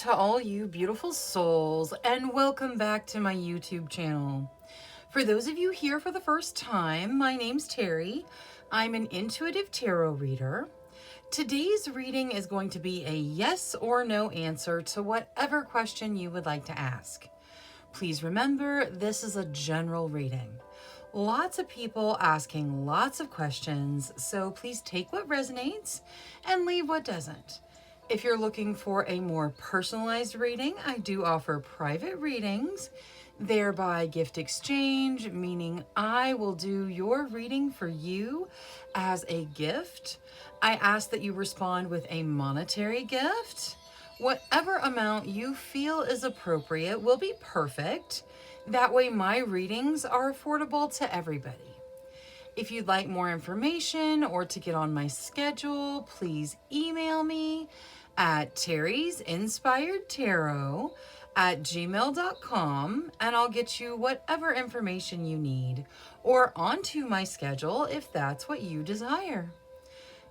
to all you beautiful souls, and welcome back to my YouTube channel. For those of you here for the first time, my name's Cheri. I'm an intuitive tarot reader. Today's reading is going to be a yes or no answer to whatever question you would like to ask. Please remember, this is a general reading. Lots of people asking lots of questions, so please take what resonates and leave what doesn't. If you're looking for a more personalized reading, I do offer private readings, thereby gift exchange, meaning I will do your reading for you as a gift. I ask that you respond with a monetary gift. Whatever amount you feel is appropriate will be perfect. That way my readings are affordable to everybody. If you'd like more information or to get on my schedule, please email me at terrysinspiredtarot@gmail.com and I'll get you whatever information you need or onto my schedule if that's what you desire.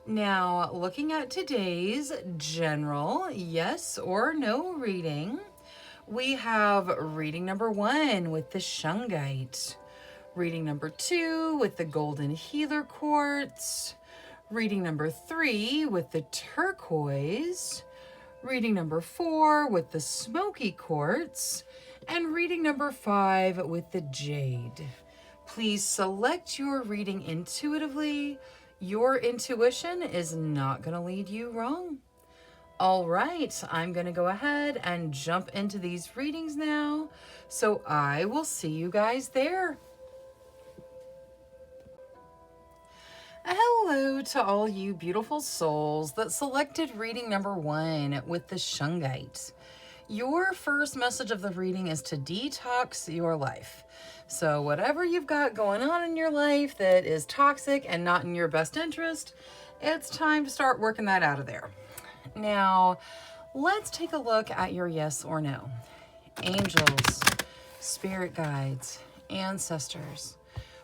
Now, looking at today's general yes or no reading, we have reading number 1 with the shungite, reading number 2 with the golden healer quartz, reading number 3 with the turquoise, reading number 4 with the smoky quartz, and reading number 5 with the jade. Please select your reading intuitively. Your intuition is not going to lead you wrong. All right, I'm going to go ahead and jump into these readings now. So I will see you guys there. Hello to all you beautiful souls that selected reading number 1 with the shungite. Your first message of the reading is to detox your life. So whatever you've got going on in your life that is toxic and not in your best interest, it's time to start working that out of there. Now, let's take a look at your yes or no. Angels, spirit guides, ancestors,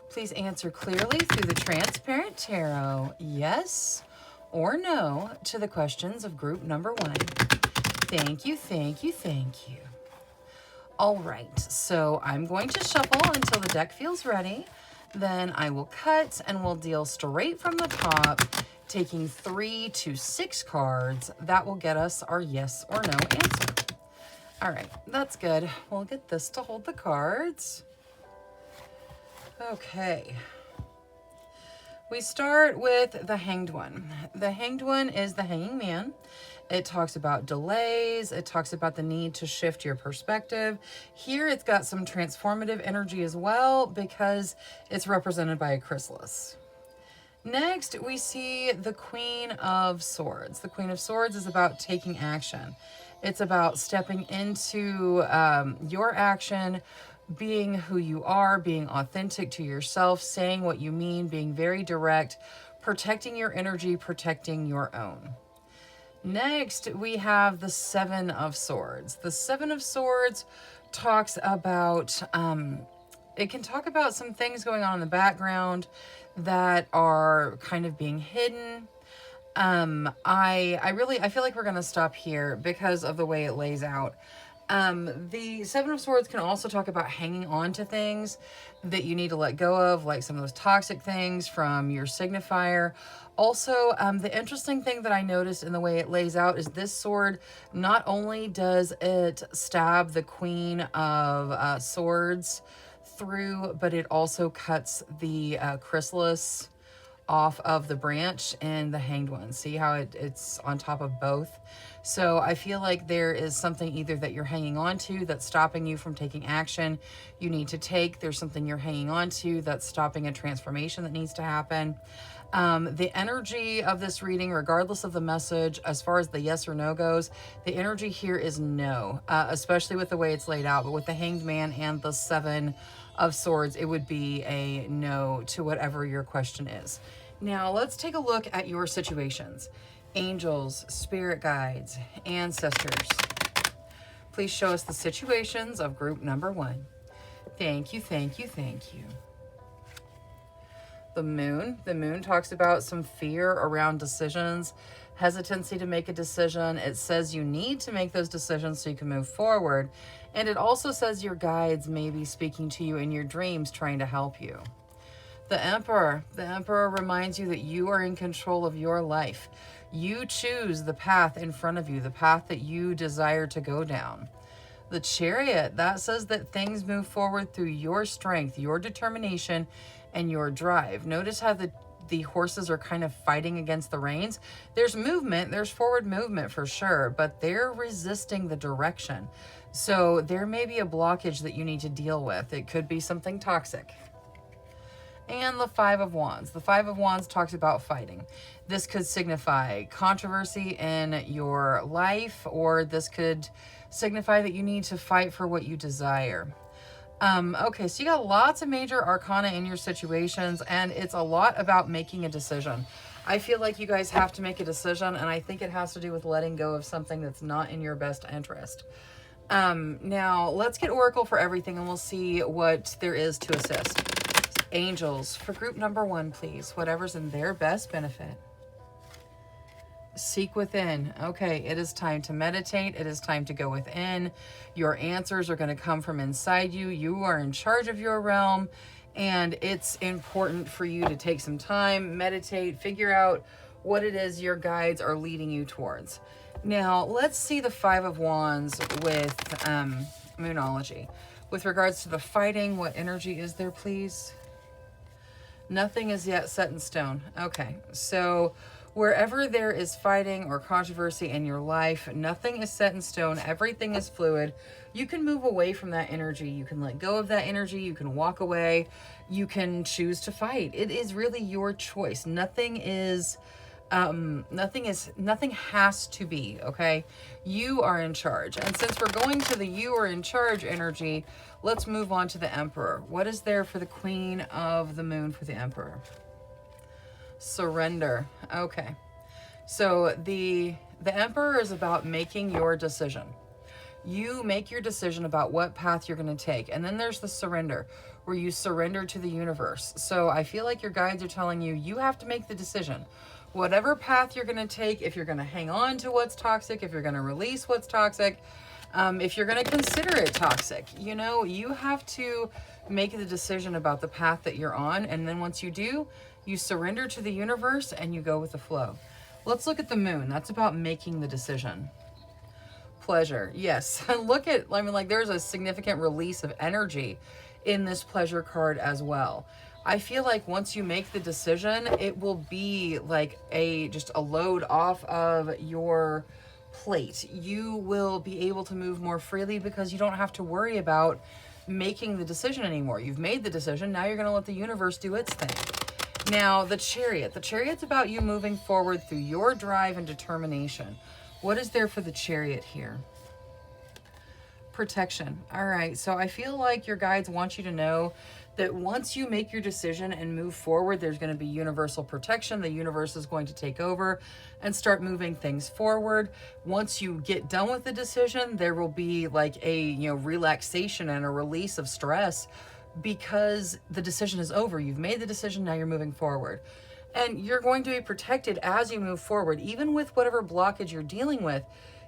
please answer clearly through the transparent tarot, yes or no, to the questions of group number 1. Thank you, thank you, thank you. All right, so I'm going to shuffle until the deck feels ready. Then I will cut and we'll deal straight from the top, taking 3 to 6 cards. That will get us our yes or no answer. All right, that's good. We'll get this to hold the cards. Okay. We start with the Hanged One. The Hanged One is the hanging man. It talks about delays. It talks about the need to shift your perspective. Here it's got some transformative energy as well because it's represented by a chrysalis. Next, we see the Queen of Swords. The Queen of Swords is about taking action. It's about stepping into your action, being who you are, being authentic to yourself, saying what you mean, being very direct, protecting your energy, protecting your own. Next, we have the Seven of Swords. The Seven of Swords talks about, it can talk about some things going on in the background that are kind of being hidden. I feel like we're going to stop here because of the way it lays out. The Seven of Swords can also talk about hanging on to things that you need to let go of, like some of those toxic things from your signifier. Also, the interesting thing that I noticed in the way it lays out is this sword, not only does it stab the Queen of Swords through, but it also cuts the chrysalis off of the branch and the Hanged One. See how it's on top of both? So I feel like there is something either that you're hanging on to that's stopping you from taking action you need to take. There's something you're hanging on to that's stopping a transformation that needs to happen. The energy of this reading, regardless of the message, as far as the yes or no goes, the energy here is no, especially with the way it's laid out. But with the Hanged Man and the Seven of Swords, it would be a no to whatever your question is. Now, let's take a look at your situations. Angels, spirit guides, ancestors, please show us the situations of group number 1. Thank you, thank you, thank you. The moon talks about some fear around decisions hesitancy to make a decision. It says you need to make those decisions so you can move forward. And it also says your guides may be speaking to you in your dreams, trying to help you. The Emperor reminds you that you are in control of your life. You choose the path in front of you, the path that you desire to go down. The Chariot, that says that things move forward through your strength, your determination, and your drive. Notice how the horses are kind of fighting against the reins. There's movement, there's forward movement for sure, but they're resisting the direction. So there may be a blockage that you need to deal with. It could be something toxic. And the Five of Wands. The Five of Wands talks about fighting. This could signify controversy in your life, or this could signify that you need to fight for what you desire. Okay, so you got lots of major arcana in your situations, and it's a lot about making a decision. I feel like you guys have to make a decision, and I think it has to do with letting go of something that's not in your best interest. Now, let's get Oracle for everything, and we'll see what there is to assist. Angels, for group number 1, please. Whatever's in their best benefit. Seek within. Okay, it is time to meditate. It is time to go within. Your answers are going to come from inside you. You are in charge of your realm, and it's important for you to take some time, meditate, figure out what it is your guides are leading you towards. Now, let's see the Five of Wands with Moonology. With regards to the fighting, what energy is there, please? Nothing is yet set in stone. Okay, so wherever there is fighting or controversy in your life, nothing is set in stone. Everything is fluid. You can move away from that energy. You can let go of that energy. You can walk away. You can choose to fight. It is really your choice. Nothing has to be, okay? You are in charge. And since we're going to the you are in charge energy, let's move on to the Emperor. What is there for the Queen of the Moon for the Emperor? Surrender. Okay. So the Emperor is about making your decision. You make your decision about what path you're going to take. And then there's the surrender, where you surrender to the universe. So I feel like your guides are telling you, you have to make the decision. Whatever path you're going to take, if you're going to hang on to what's toxic, if you're going to release what's toxic, if you're going to consider it toxic, you know, you have to make the decision about the path that you're on. And then once you do, you surrender to the universe and you go with the flow. Let's look at the Moon. That's about making the decision. Pleasure. Yes. Look at, I mean, like there's a significant release of energy in this pleasure card as well. I feel like once you make the decision, it will be like just a load off of your plate. You will be able to move more freely because you don't have to worry about making the decision anymore. You've made the decision. Now you're going to let the universe do its thing. Now, the Chariot. The Chariot's about you moving forward through your drive and determination. What is there for the Chariot here? Protection. All right. So I feel like your guides want you to know that once you make your decision and move forward, there's going to be universal protection. The universe is going to take over and start moving things forward. Once you get done with the decision, there will be like a, relaxation and a release of stress because the decision is over. You've made the decision. Now you're moving forward. And you're going to be protected as you move forward. Even with whatever blockage you're dealing with,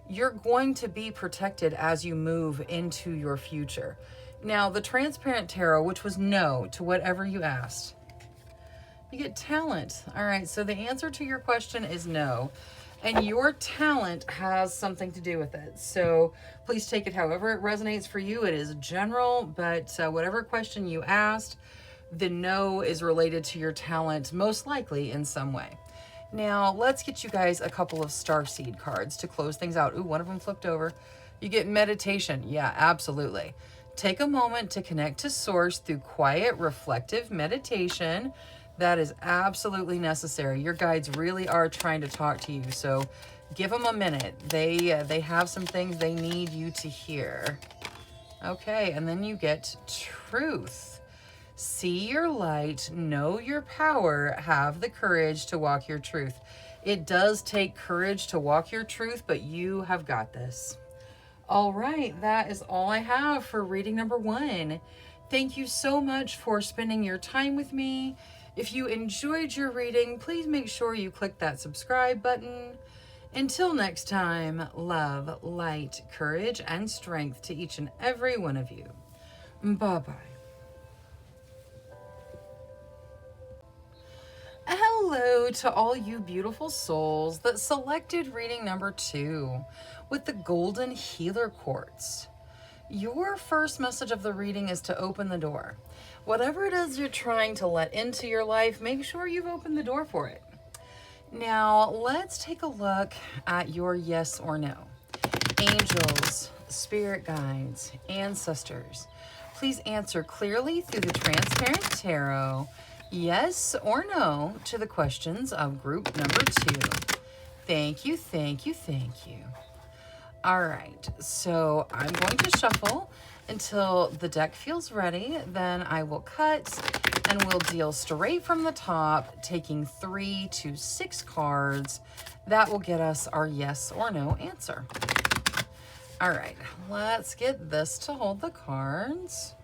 you're going to be protected as you move into your future. Now, the Transparent Tarot, which was no to whatever you asked. You get talent. All right, so the answer to your question is no. And your talent has something to do with it. So please take it however it resonates for you. It is general, but whatever question you asked, the no is related to your talent, most likely in some way. Now, let's get you guys a couple of Starseed cards to close things out. Ooh, one of them flipped over. You get meditation. Yeah, absolutely. Take a moment to connect to Source through quiet, reflective meditation. That is absolutely necessary. Your guides really are trying to talk to you, so give them a minute. They have some things they need you to hear. Okay, and then you get Truth. See your light, know your power, have the courage to walk your truth. It does take courage to walk your truth, but you have got this. All right, that is all I have for reading number 1. Thank you so much for spending your time with me. If you enjoyed your reading, please make sure you click that subscribe button. Until next time, love, light, courage, and strength to each and every one of you. Bye-bye. Hello to all you beautiful souls that selected reading number 2 with the Golden Healer Quartz. Your first message of the reading is to open the door. Whatever it is you're trying to let into your life, make sure you've opened the door for it. Now, let's take a look at your yes or no. Angels, spirit guides, ancestors, please answer clearly through the transparent tarot, yes or no, to the questions of group number 2. Thank you, thank you, thank you. All right, so I'm going to shuffle until the deck feels ready. Then I will cut and we'll deal straight from the top, taking 3 to 6 cards. That will get us our yes or no answer. All right, let's get this to hold the cards.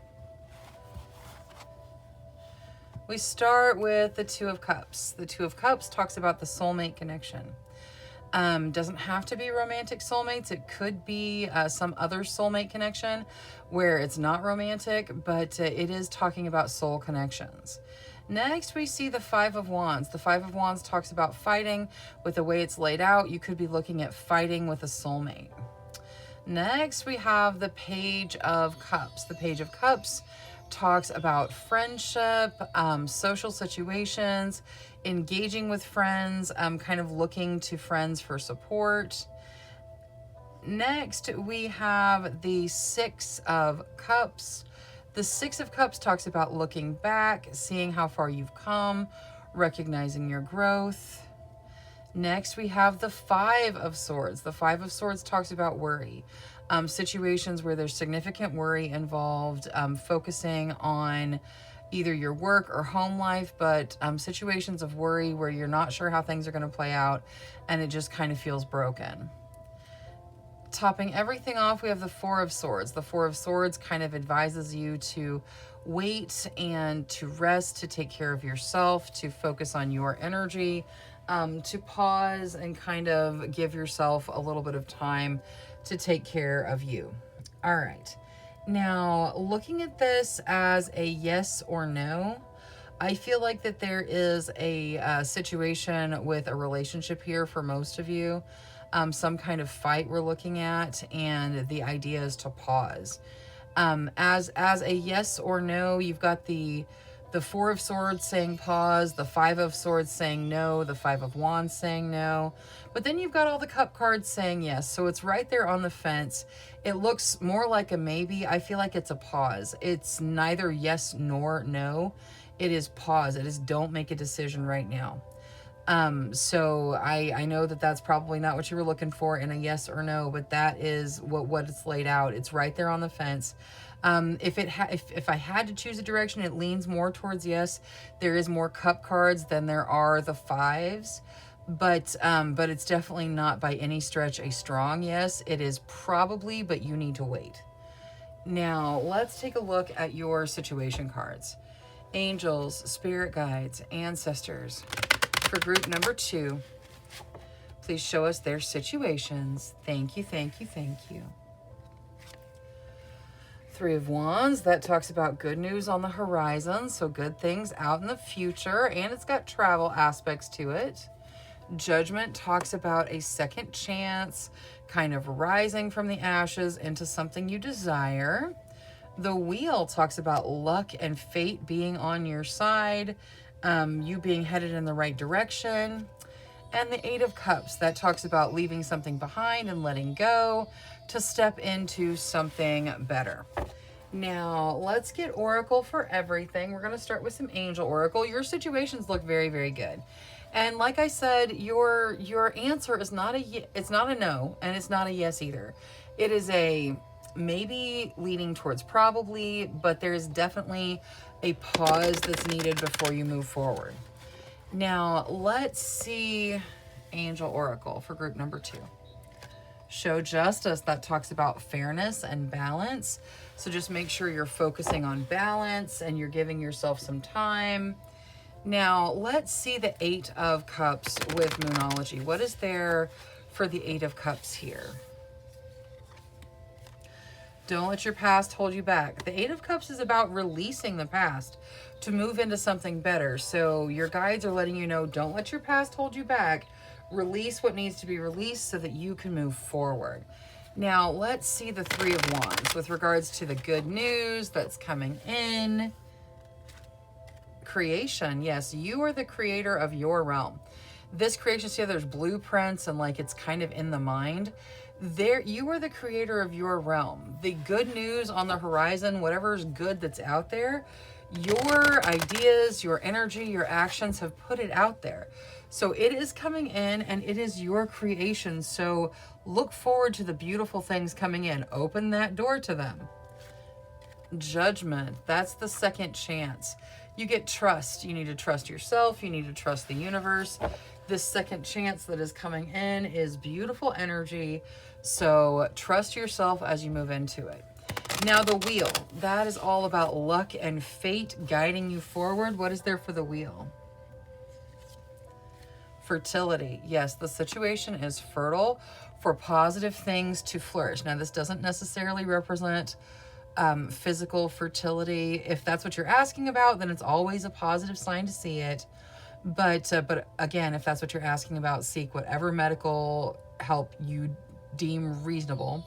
We start with the Two of Cups. The Two of Cups talks about the soulmate connection. Doesn't have to be romantic soulmates. It could be some other soulmate connection where it's not romantic, but it is talking about soul connections. Next, we see the Five of Wands. The Five of Wands talks about fighting. With the way it's laid out, you could be looking at fighting with a soulmate. Next, we have the Page of Cups. The Page of Cups talks about friendship, social situations, engaging with friends, kind of looking to friends for support. Next, we have the Six of Cups. The Six of Cups talks about looking back, seeing how far you've come, recognizing your growth. Next, we have the Five of Swords. The Five of Swords talks about worry. Situations where there's significant worry involved, focusing on either your work or home life, but situations of worry where you're not sure how things are going to play out and it just kind of feels broken. Topping everything off, we have the Four of Swords. The Four of Swords kind of advises you to wait and to rest, to take care of yourself, to focus on your energy, to pause and kind of give yourself a little bit of time to take care of you. All right. Now, looking at this as a yes or no, I feel like that there is a situation with a relationship here for most of you. Some kind of fight we're looking at, and the idea is to pause. As a yes or no, you've got the Four of Swords saying pause, the Five of Swords saying no, the Five of Wands saying no. But then you've got all the cup cards saying yes. So it's right there on the fence. It looks more like a maybe. I feel like it's a pause. It's neither yes nor no. It is pause. It is don't make a decision right now. So I know that that's probably not what you were looking for in a yes or no, but that is what it's laid out. It's right there on the fence. If I had to choose a direction, it leans more towards yes. There is more cup cards than there are the fives, but it's definitely not by any stretch a strong yes. It is probably, but you need to wait. Now, let's take a look at your situation cards. Angels, spirit guides, ancestors. For group number 2, please show us their situations. Thank you, thank you, thank you. Three of Wands, that talks about good news on the horizon, so good things out in the future, and it's got travel aspects to it. Judgment talks about a second chance, kind of rising from the ashes into something you desire. The Wheel talks about luck and fate being on your side, you being headed in the right direction. And the Eight of Cups, that talks about leaving something behind and letting go to step into something better. Now, let's get Oracle for everything. We're going to start with some Angel Oracle. Your situations look very, very good. And like I said, your answer is it's not a no, and it's not a yes either. It is a maybe leaning towards probably, but there is definitely a pause that's needed before you move forward. Now, let's see Angel Oracle for group number 2. Show Justice, that talks about fairness and balance. So just make sure you're focusing on balance and you're giving yourself some time. Now, let's see the Eight of Cups with Moonology. What is their for the Eight of Cups here. Don't let your past hold you back. The Eight of Cups is about releasing the past to move into something better. So your guides are letting you know, don't let your past hold you back. Release what needs to be released so that you can move forward. Now, let's see the Three of Wands with regards to the good news that's coming in. Creation. Yes, you are the creator of your realm. This creation, see how there's blueprints and like it's kind of in the mind. There, you are the creator of your realm. The good news on the horizon, whatever's good that's out there, your ideas, your energy, your actions have put it out there. So it is coming in and it is your creation. So look forward to the beautiful things coming in. Open that door to them. Judgment. That's the second chance. You get trust. You need to trust yourself. You need to trust the universe. This second chance that is coming in is beautiful energy. So trust yourself as you move into it. Now the wheel, that is all about luck and fate guiding you forward. What is there for the wheel? Fertility. Yes, the situation is fertile for positive things to flourish. Now this doesn't necessarily represent physical fertility. If that's what you're asking about, then it's always a positive sign to see it. But again, if that's what you're asking about, seek whatever medical help you deem reasonable.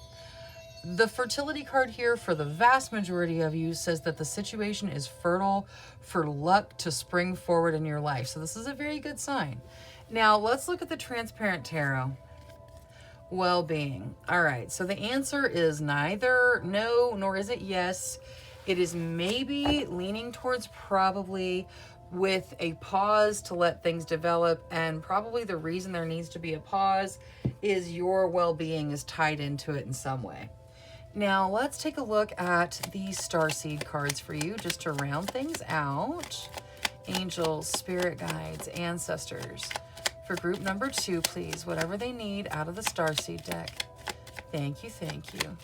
The fertility card here for the vast majority of you says that the situation is fertile for luck to spring forward in your life. So this is a very good sign. Now let's look at the transparent tarot. Well-being. All right, so the answer is neither no nor is it yes. It is maybe leaning towards probably, with a pause to let things develop, and probably the reason there needs to be a pause is your well-being is tied into it in some way. Now let's take a look at the starseed cards for you just to round things out. Angels, spirit guides, ancestors. For group number 2, please, whatever they need out of the starseed deck. Thank you, thank you.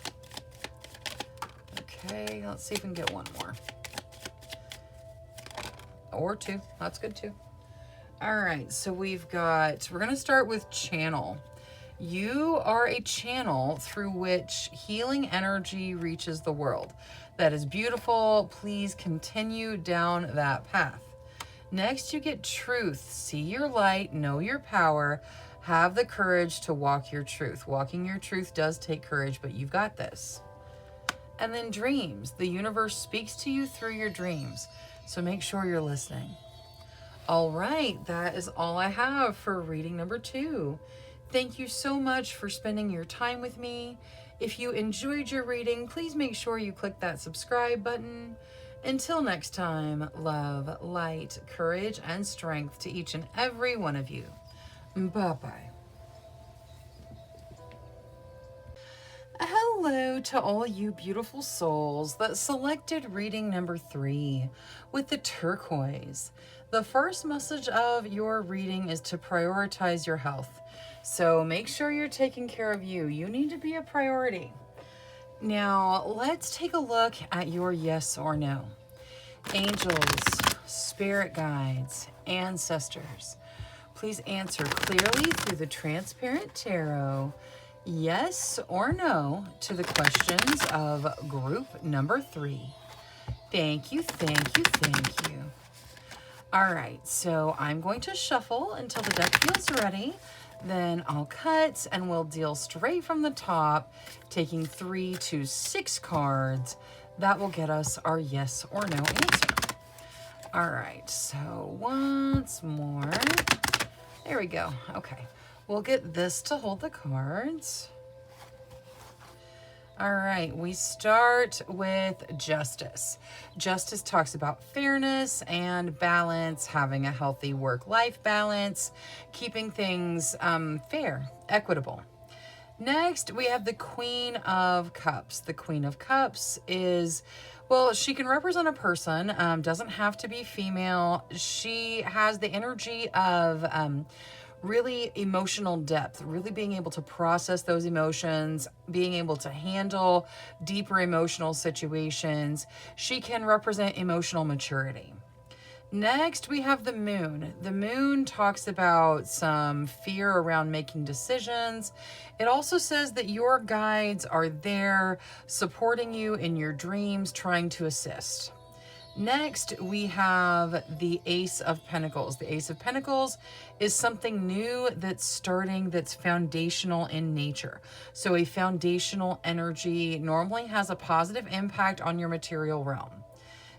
Okay, let's see if we can get one more. Or 2, that's good too. All right, so we're gonna start with channel. You are a channel through which healing energy reaches the world. That is beautiful. Please continue down that path. Next, you get truth. See your light, know your power, have the courage to walk your truth. Walking your truth does take courage, but you've got this. And then dreams. The universe speaks to you through your dreams. So make sure you're listening. All right, that is all I have for reading number 2. Thank you so much for spending your time with me. If you enjoyed your reading, please make sure you click that subscribe button. Until next time, love, light, courage, and strength to each and every one of you. Bye-bye. Hello to all you beautiful souls that selected reading number 3 with the turquoise. The first message of your reading is to prioritize your health. So make sure you're taking care of you. You need to be a priority. Now, let's take a look at your yes or no. Angels, spirit guides, ancestors, please answer clearly through the transparent tarot, yes or no, to the questions of group number 3. Thank you, thank you, thank you. All right, so I'm going to shuffle until the deck feels ready. Then I'll cut and we'll deal straight from the top, taking 3 to 6 cards. That will get us our yes or no answer. All right, so once more. There we go. Okay, we'll get this to hold the cards. All right, we start with justice. Justice talks about fairness and balance, having a healthy work-life balance, keeping things fair, equitable. Next, we have the Queen of Cups. The Queen of Cups is, well, she can represent a person, doesn't have to be female. She has the energy of really emotional depth, really being able to process those emotions, being able to handle deeper emotional situations. She can represent emotional maturity. Next, we have the moon. The moon talks about some fear around making decisions. It also says that your guides are there supporting you in your dreams, trying to assist. Next, we have the Ace of Pentacles. The Ace of Pentacles is something new that's starting, that's foundational in nature. So a foundational energy normally has a positive impact on your material realm.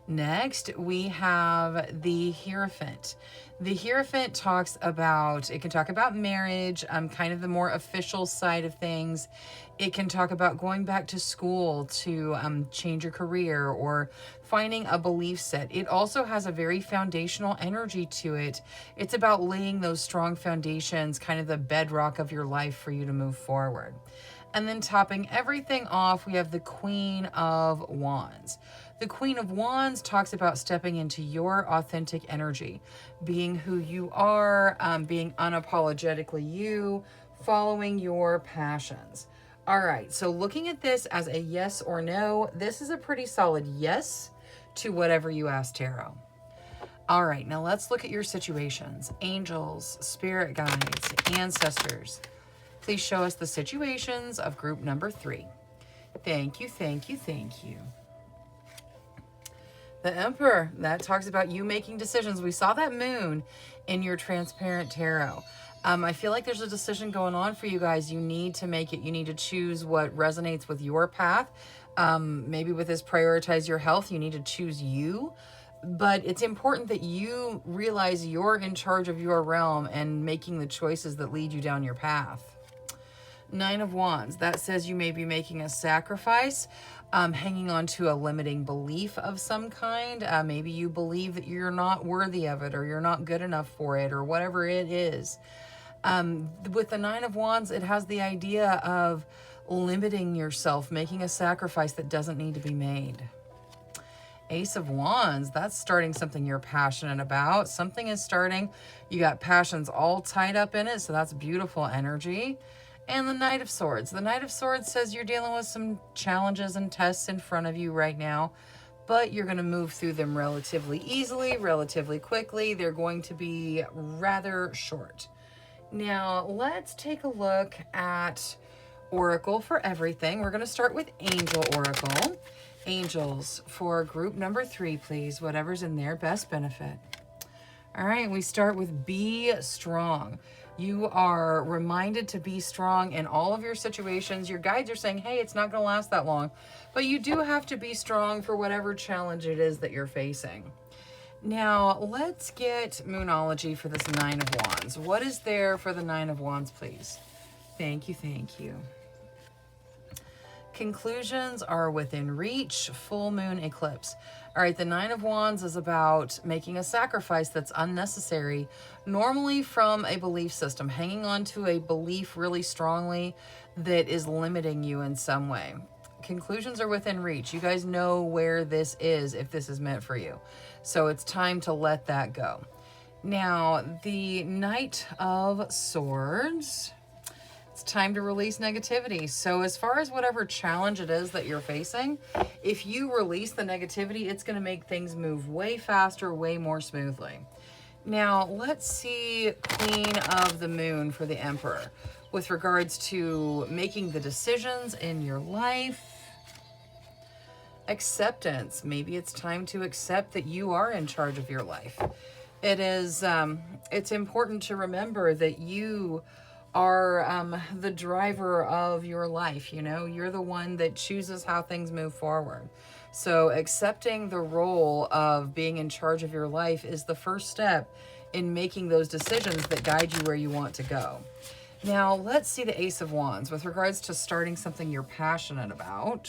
Next, we have the Hierophant. The Hierophant talks about, it can talk about marriage, kind of the more official side of things. It can talk about going back to school to change your career or finding a belief set. It also has a very foundational energy to it. It's about laying those strong foundations, kind of the bedrock of your life for you to move forward. And then topping everything off, we have the Queen of Wands. The Queen of Wands talks about stepping into your authentic energy, being who you are, being unapologetically you, following your passions. All right, so looking at this as a yes or no, this is a pretty solid yes to whatever you ask tarot. All right, now let's look at your situations. Angels, spirit guides, ancestors. Please show us the situations of group number 3. Thank you, thank you, thank you. The Emperor, that talks about you making decisions. We saw that moon in your transparent tarot. I feel like there's a decision going on for you guys. You need to make it. You need to choose what resonates with your path. Maybe with this, prioritize your health. You need to choose you. But it's important that you realize you're in charge of your realm and making the choices that lead you down your path. 9 of Wands, that says you may be making a sacrifice, hanging on to a limiting belief of some kind. Maybe you believe that you're not worthy of it, or you're not good enough for it, or whatever it is. With the 9 of Wands, it has the idea of limiting yourself, making a sacrifice that doesn't need to be made. Ace of Wands, that's starting something you're passionate about. Something is starting. You got passions all tied up in it, so that's beautiful energy. And the Knight of Swords. The Knight of Swords says you're dealing with some challenges and tests in front of you right now, but you're going to move through them relatively easily, relatively quickly. They're going to be rather short. Now, let's take a look at Oracle for everything. We're going to start with Angel Oracle. Angels for group number 3, please. Whatever's in their best benefit. All right, we start with be strong. You are reminded to be strong in all of your situations. Your guides are saying, hey, it's not going to last that long. But you do have to be strong for whatever challenge it is that you're facing. Now, let's get Moonology for this 9 of Wands. What is there for the 9 of Wands, please? Thank you, thank you. Conclusions are within reach. Full moon eclipse. All right, the 9 of Wands is about making a sacrifice that's unnecessary, normally from a belief system, hanging on to a belief really strongly that is limiting you in some way. Conclusions are within reach. You guys know where this is if this is meant for you. So it's time to let that go. Now, the Knight of Swords. It's time to release negativity. So as far as whatever challenge it is that you're facing, if you release the negativity, it's going to make things move way faster, way more smoothly. Now, let's see Queen of the Moon for the Emperor with regards to making the decisions in your life. Acceptance. Maybe it's time to accept that you are in charge of your life. It is, it's important to remember that you are the driver of your life. You know, you're the one that chooses how things move forward. So accepting the role of being in charge of your life is the first step in making those decisions that guide you where you want to go. Now, let's see the Ace of Wands with regards to starting something you're passionate about.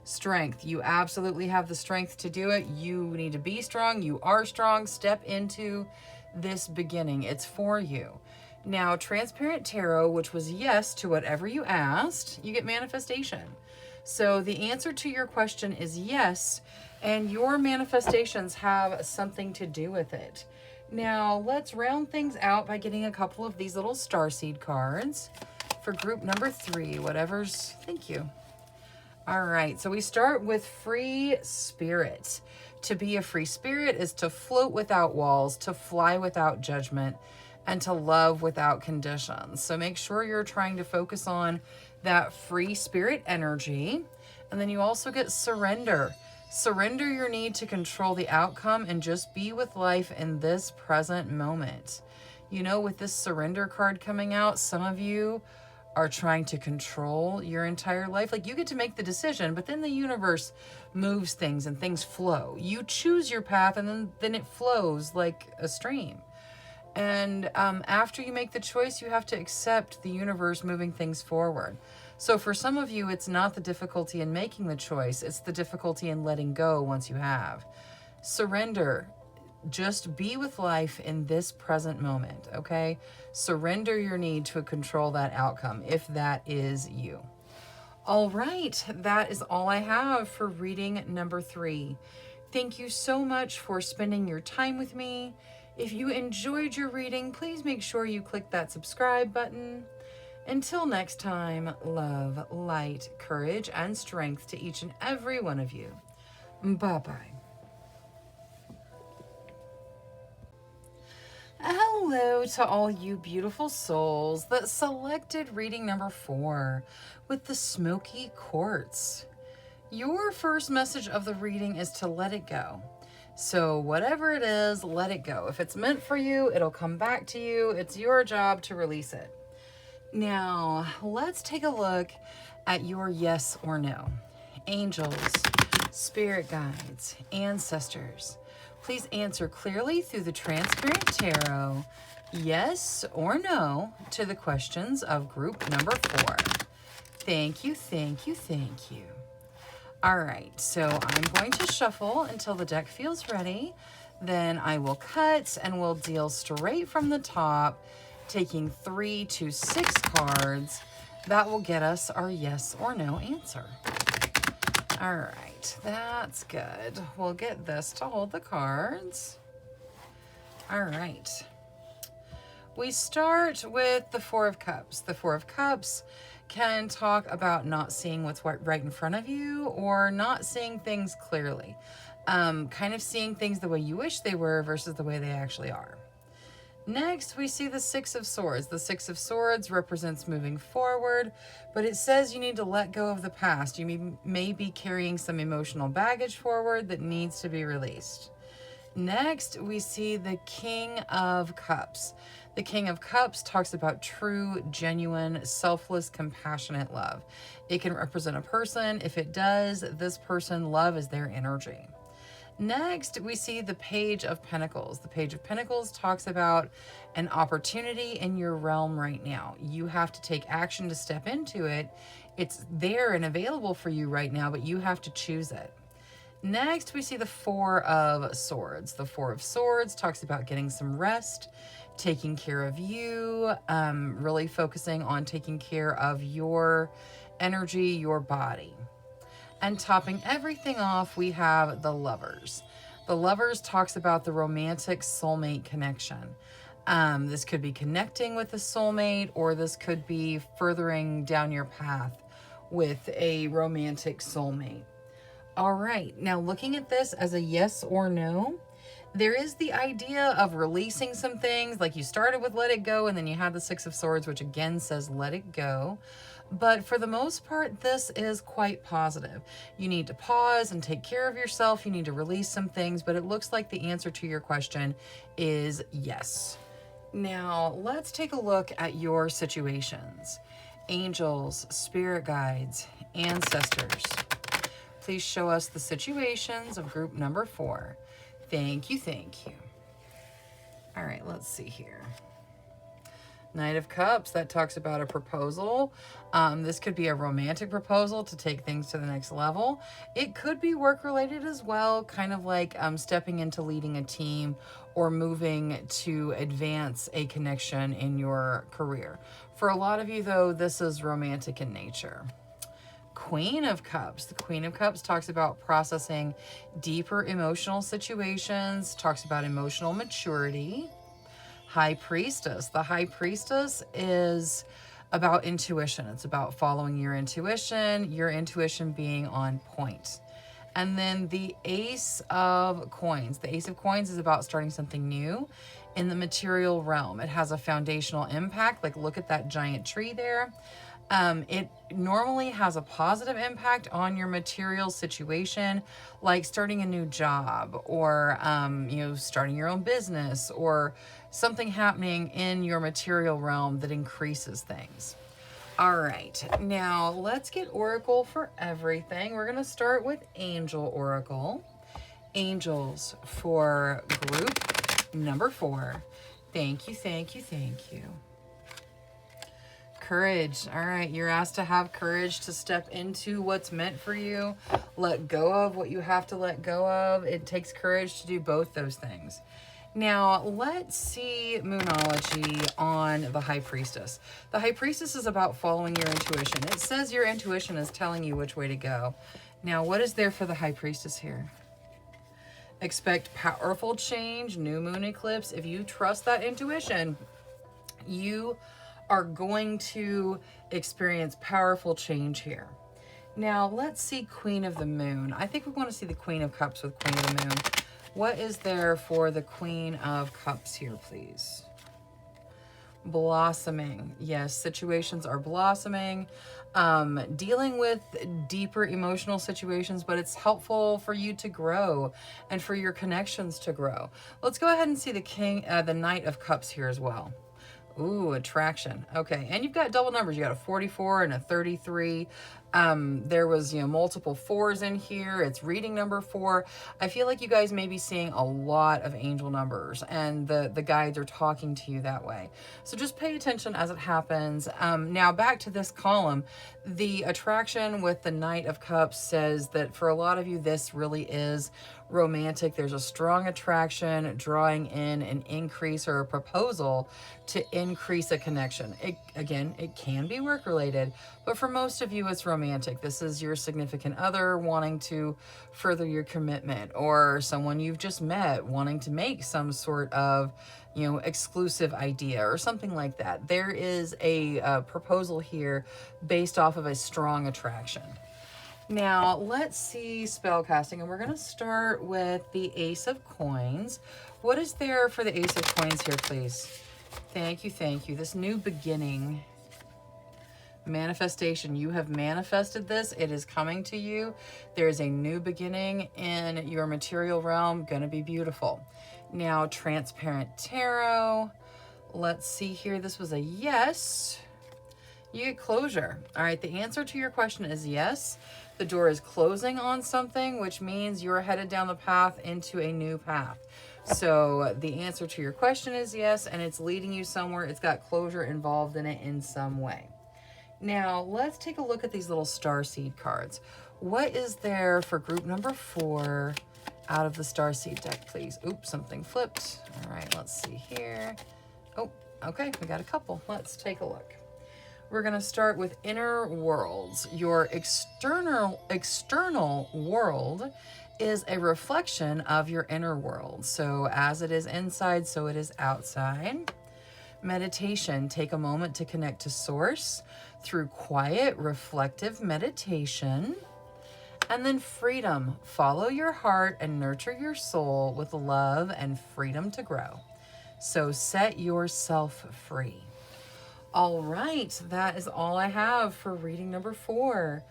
Strength. You absolutely have the strength to do it. You need to be strong. You are strong. Step into this beginning. It's for you. Now, Transparent Tarot, which was yes to whatever you asked, you get manifestation. So the answer to your question is yes, and your manifestations have something to do with it. Now, let's round things out by getting a couple of these little starseed cards for group number 3, whatever's, thank you. All right, so we start with Free Spirit. To be a free spirit is to float without walls, to fly without judgment, and to love without conditions. So make sure you're trying to focus on that free spirit energy. And then you also get surrender. Surrender your need to control the outcome and just be with life in this present moment. You know, with this surrender card coming out, some of you are trying to control your entire life. Like, you get to make the decision, but then the universe moves things and things flow. You choose your path, and then it flows like a stream. And after you make the choice, you have to accept the universe moving things forward. So for some of you, it's not the difficulty in making the choice, it's the difficulty in letting go once you have. Surrender. Just be with life in this present moment, okay? Surrender your need to control that outcome, if that is you. All right, that is all I have for reading number 3. Thank you so much for spending your time with me. If you enjoyed your reading, please make sure you click that subscribe button. Until next time, love, light, courage, and strength to each and every one of you. Bye-bye. Hello to all you beautiful souls that selected reading number 4 with the smoky quartz. Your first message of the reading is to let it go. So whatever it is, let it go. If it's meant for you, it'll come back to you. It's your job to release it. Now, let's take a look at your yes or no. Angels, spirit guides, ancestors, please answer clearly through the transparent tarot, yes or no, to the questions of group number 4. Thank you, thank you, thank you. All right, so I'm going to shuffle until the deck feels ready. Then I will cut and we'll deal straight from the top, taking 3 to 6 cards. That will get us our yes or no answer. All right, that's good. We'll get this to hold the cards. All right. We start with the 4 of Cups. The 4 of Cups can talk about not seeing what's right in front of you or not seeing things clearly. Kind of seeing things the way you wish they were versus the way they actually are. Next, we see the 6 of Swords. The 6 of Swords represents moving forward, but it says you need to let go of the past. You may be carrying some emotional baggage forward that needs to be released. Next, we see the King of Cups. The King of Cups talks about true, genuine, selfless, compassionate love. It can represent a person. If it does, this person, love is their energy. Next, we see the Page of Pentacles. The Page of Pentacles talks about an opportunity in your realm right now. You have to take action to step into it. It's there and available for you right now, but you have to choose it. Next, we see the 4 of Swords. The 4 of Swords talks about getting some rest, taking care of you, really focusing on taking care of your energy, your body. And topping everything off, we have the Lovers. The Lovers talks about the romantic soulmate connection. This could be connecting with a soulmate, or this could be furthering down your path with a romantic soulmate. All right, now looking at this as a yes or no, there is the idea of releasing some things, like you started with let it go, and then you had the 6 of Swords, which again says let it go. But for the most part, this is quite positive. You need to pause and take care of yourself. You need to release some things, but it looks like the answer to your question is yes. Now, let's take a look at your situations. Angels, spirit guides, ancestors, please show us the situations of group number 4. Thank you, thank you. All right, let's see here. Knight of Cups, that talks about a proposal. This could be a romantic proposal to take things to the next level. It could be work-related as well, kind of like stepping into leading a team or moving to advance a connection in your career. For a lot of you, though, this is romantic in nature. Queen of Cups. The Queen of Cups talks about processing deeper emotional situations, talks about emotional maturity. High Priestess. The High Priestess is about intuition. It's about following your intuition being on point. And then the Ace of Coins. The Ace of Coins is about starting something new in the material realm. It has a foundational impact. Like, look at that giant tree there. It normally has a positive impact on your material situation, like starting a new job or, starting your own business or something happening in your material realm that increases things. All right, now let's get Oracle for everything. We're going to start with Angel Oracle. Angels for group number 4. Thank you, thank you, thank you. Courage. All right, you're asked to have courage to step into what's meant for you. Let go of what you have to let go of. It takes courage to do both those things. Now, let's see Moonology on the High Priestess. The High Priestess is about following your intuition. It says your intuition is telling you which way to go. Now, what is there for the High Priestess here? Expect powerful change, new moon eclipse. If you trust that intuition, you are going to experience powerful change here. Now, let's see Queen of the Moon. I think we want to see the Queen of Cups with Queen of the Moon. What is there for the Queen of Cups here, please? Blossoming. Yes, situations are blossoming. Dealing with deeper emotional situations, but it's helpful for you to grow and for your connections to grow. Let's go ahead and see the Knight of Cups here as well. Ooh, attraction. Okay, and you've got double numbers. You got a 44 and a 33. There was, multiple 4s in here. It's reading number 4. I feel like you guys may be seeing a lot of angel numbers, and the guides are talking to you that way. So just pay attention as it happens. Now back to this column. The attraction with the Knight of Cups says that for a lot of you, this really is romantic. There's a strong attraction drawing in an increase or a proposal to increase a connection. It can be work related, but for most of you, it's romantic. This is your significant other wanting to further your commitment, or someone you've just met wanting to make some sort of exclusive idea or something like that. There is a proposal here based off of a strong attraction. Now, let's see spellcasting, and we're going to start with the Ace of Coins. What is there for the Ace of Coins here, please? Thank you, thank you. This new beginning. Manifestation. You have manifested this. It is coming to you. There is a new beginning in your material realm. Going to be beautiful. Now, Transparent Tarot. Let's see here. This was a yes. You get closure. All right, the answer to your question is yes. The door is closing on something, which means you're headed down the path into a new path. So the answer to your question is yes, and it's leading you somewhere. It's got closure involved in it in some way. Now, let's take a look at these little starseed cards. What is there for group number 4 out of the starseed deck, please? Oops, something flipped. All right, let's see here. Oh, okay, we got a couple. Let's take a look. We're going to start with inner worlds. Your external world is a reflection of your inner world. So as it is inside, so it is outside. Meditation. Take a moment to connect to source through quiet, reflective meditation. And then freedom. Follow your heart and nurture your soul with love and freedom to grow. So set yourself free. All right, that is all I have for reading number 4.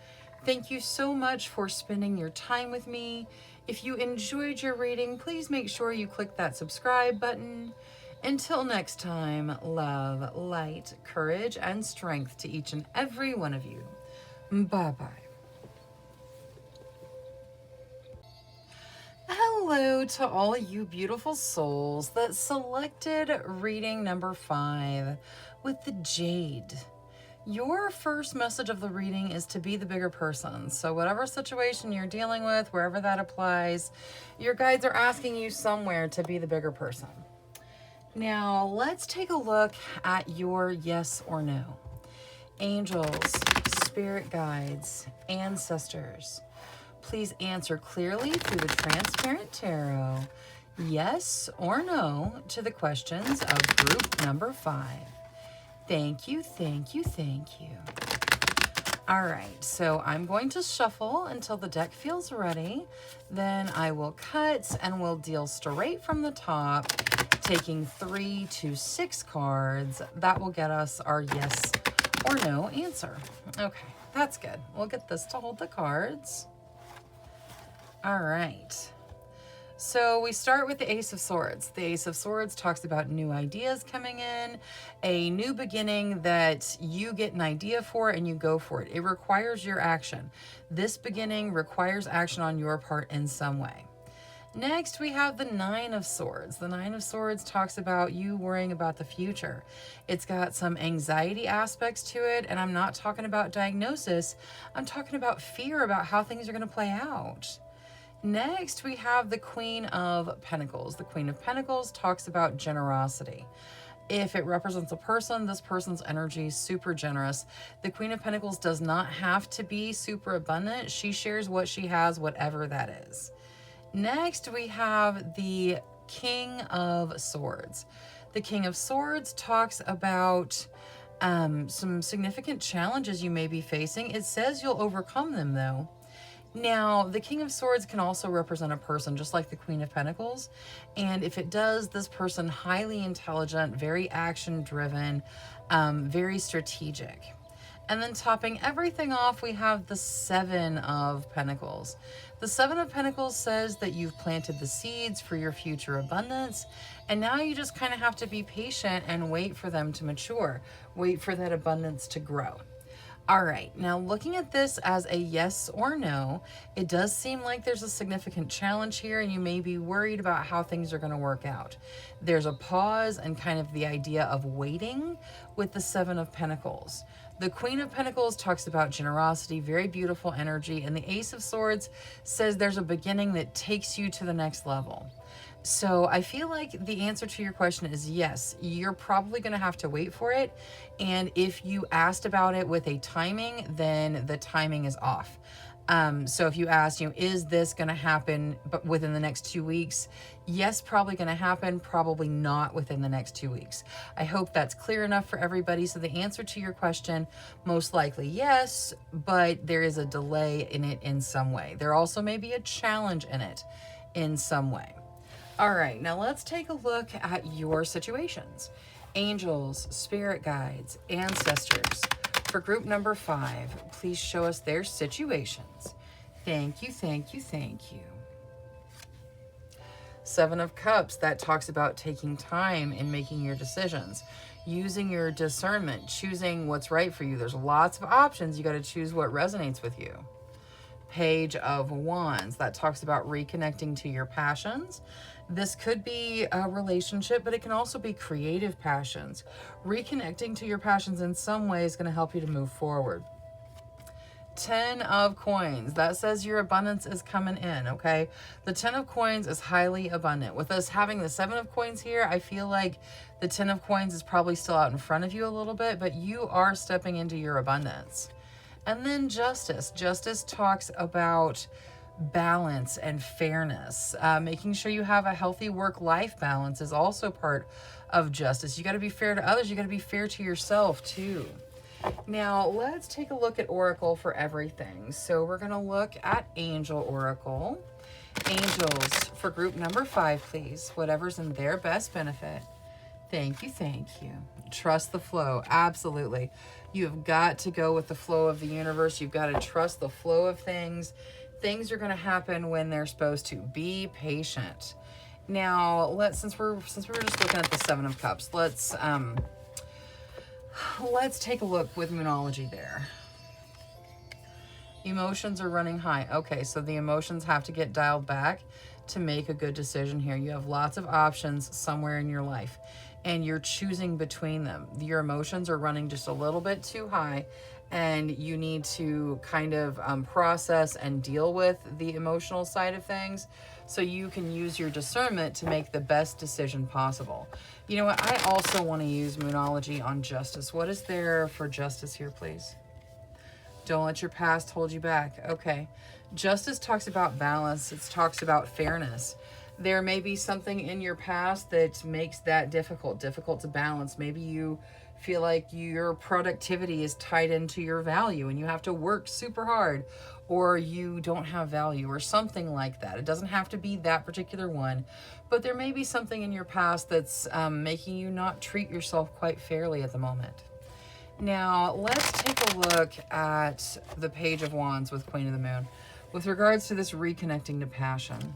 Thank you so much for spending your time with me. If you enjoyed your reading, please make sure you click that subscribe button. Until next time, love, light, courage, and strength to each and every one of you. Bye-bye. Hello to all you beautiful souls that selected reading number 5 with the Jade. Your first message of the reading is to be the bigger person. So whatever situation you're dealing with, wherever that applies, your guides are asking you somewhere to be the bigger person. Now, let's take a look at your yes or no. Angels, spirit guides, ancestors, please answer clearly through the Transparent Tarot, yes or no, to the questions of group number 5. Thank you, thank you, thank you. All right, so I'm going to shuffle until the deck feels ready. Then I will cut and we'll deal straight from the top, taking 3 to 6 cards. That will get us our yes or no answer. Okay, that's good. We'll get this to hold the cards. All right. So we start with the Ace of Swords. The Ace of Swords talks about new ideas coming in, a new beginning that you get an idea for and you go for it. It requires your action. This beginning requires action on your part in some way. Next, we have the Nine of Swords. The Nine of Swords talks about you worrying about the future. It's got some anxiety aspects to it, and I'm not talking about diagnosis. I'm talking about fear about how things are going to play out. Next, we have the Queen of Pentacles. The Queen of Pentacles talks about generosity. If it represents a person, this person's energy is super generous. The Queen of Pentacles does not have to be super abundant. She shares what she has, whatever that is. Next, we have the King of Swords. The King of Swords talks about some significant challenges you may be facing. It says you'll overcome them, though. Now, the King of Swords can also represent a person, just like the Queen of Pentacles. And if it does, this person highly intelligent, very action-driven, very strategic. And then topping everything off, we have the Seven of Pentacles. The Seven of Pentacles says that you've planted the seeds for your future abundance, and now you just kind of have to be patient and wait for them to mature. Wait for that abundance to grow. All right, now looking at this as a yes or no, it does seem like there's a significant challenge here and you may be worried about how things are going to work out. There's a pause and kind of the idea of waiting with the Seven of Pentacles. The Queen of Pentacles talks about generosity, very beautiful energy, and the Ace of Swords says there's a beginning that takes you to the next level. So I feel like the answer to your question is yes, you're probably going to have to wait for it. And if you asked about it with a timing, then the timing is off. So if you asked, is this going to happen but within the next 2 weeks? Yes, probably going to happen, probably not within the next 2 weeks. I hope that's clear enough for everybody. So the answer to your question, most likely yes, but there is a delay in it in some way. There also may be a challenge in it in some way. All right, now let's take a look at your situations. Angels, spirit guides, ancestors. For group number 5, please show us their situations. Thank you, thank you, thank you. Seven of Cups, that talks about taking time in making your decisions, using your discernment, choosing what's right for you. There's lots of options. You got to choose what resonates with you. Page of Wands, that talks about reconnecting to your passions. This could be a relationship, but it can also be creative passions. Reconnecting to your passions in some way is going to help you to move forward. 10 of Coins, that says your abundance is coming in, okay? The 10 of Coins is highly abundant. With us having the 7 of Coins here, I feel like the 10 of Coins is probably still out in front of you a little bit, but you are stepping into your abundance. And then Justice. Justice talks about balance and fairness. Making sure you have a healthy work-life balance is also part of Justice. You got to be fair to others. You got to be fair to yourself too. Now, let's take a look at Oracle for everything. So we're going to look at Angel Oracle. Angels, for group number 5, please. Whatever's in their best benefit. Thank you, thank you. Trust the flow. Absolutely. You've got to go with the flow of the universe. You've got to trust the flow of things. Things are going to happen when they're supposed to. Be patient. Now, since we were just looking at the 7 of Cups, let's take a look with Moonology there. Emotions are running high. Okay, so the emotions have to get dialed back to make a good decision here. You have lots of options somewhere in your life, and you're choosing between them. Your emotions are running just a little bit too high, and you need to kind of process and deal with the emotional side of things so you can use your discernment to make the best decision possible. You know what? I also want to use Moonology on Justice. What is there for Justice here, please? Don't let your past hold you back. Okay. Justice talks about balance. It talks about fairness. There may be something in your past that makes that difficult to balance. Maybe you feel like your productivity is tied into your value and you have to work super hard, or you don't have value or something like that. It doesn't have to be that particular one, but there may be something in your past that's making you not treat yourself quite fairly at the moment. Now, let's take a look at the Page of Wands with Queen of the Moon with regards to this reconnecting to passion.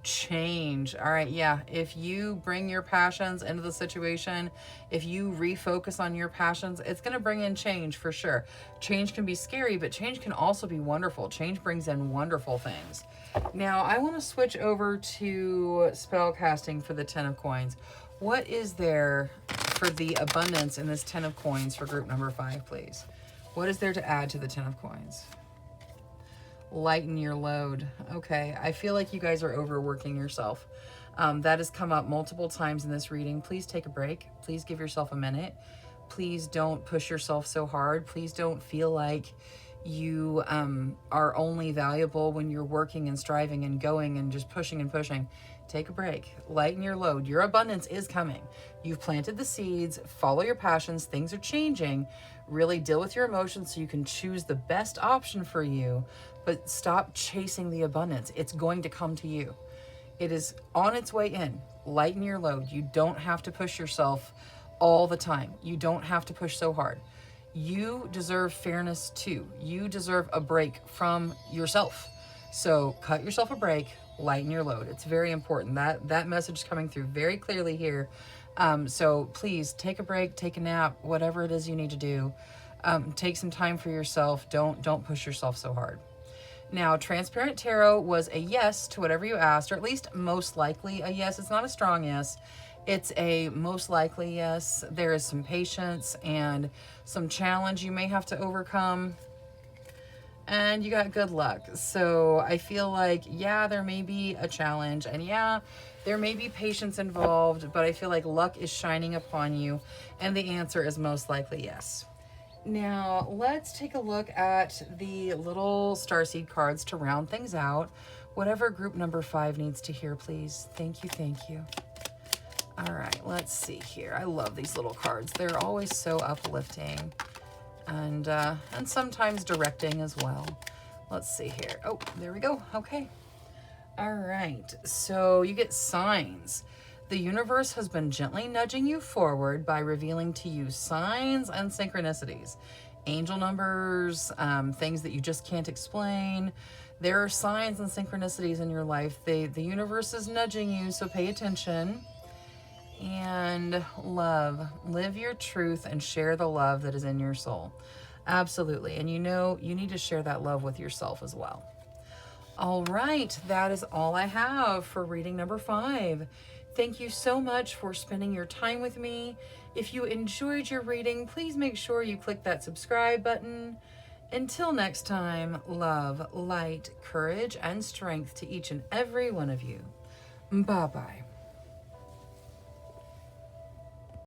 Change. All right, yeah. If you bring your passions into the situation, if you refocus on your passions, it's going to bring in change for sure. Change can be scary, but change can also be wonderful. Change brings in wonderful things. Now, I want to switch over to spell casting for the 10 of Coins. What is there for the abundance in this 10 of Coins for group number 5, please? What is there to add to the 10 of Coins? Lighten your load. Okay, I feel like you guys are overworking yourself. That has come up multiple times in this reading. Please take a break. Please give yourself a minute. Please don't push yourself so hard. Please don't feel like you are only valuable when you're working and striving and going and just pushing and pushing. Take a break. Lighten your load. Your abundance is coming. You've planted the seeds. Follow your passions. Things are changing. Really deal with your emotions so you can choose the best option for you, but stop chasing the abundance. It's going to come to you. It is on its way in. Lighten your load. You don't have to push yourself all the time. You don't have to push so hard. You deserve fairness too. You deserve a break from yourself. So cut yourself a break, lighten your load. It's very important. That message is coming through very clearly here. So please take a break, take a nap, whatever it is you need to do. Take some time for yourself. Don't push yourself so hard. Now, Transparent Tarot was a yes to whatever you asked, or at least most likely a yes. It's not a strong yes. It's a most likely yes. There is some patience and some challenge you may have to overcome. And you got good luck. So I feel like, yeah, there may be a challenge, and yeah, there may be patience involved, but I feel like luck is shining upon you, and the answer is most likely yes. Now, let's take a look at the little starseed cards to round things out. Whatever group number 5 needs to hear, please. Thank you, thank you. All right, let's see here. I love these little cards. They're always so uplifting and sometimes directing as well. Let's see here. Oh, there we go. Okay. All right, so you get signs. The universe has been gently nudging you forward by revealing to you signs and synchronicities. Angel numbers, things that you just can't explain. There are signs and synchronicities in your life. The universe is nudging you, so pay attention. And love. Live your truth and share the love that is in your soul. Absolutely. And you know, you need to share that love with yourself as well. All right, that is all I have for reading number 5. Thank you so much for spending your time with me. If you enjoyed your reading, please make sure you click that subscribe button. Until next time, love, light, courage, and strength to each and every one of you. Bye-bye.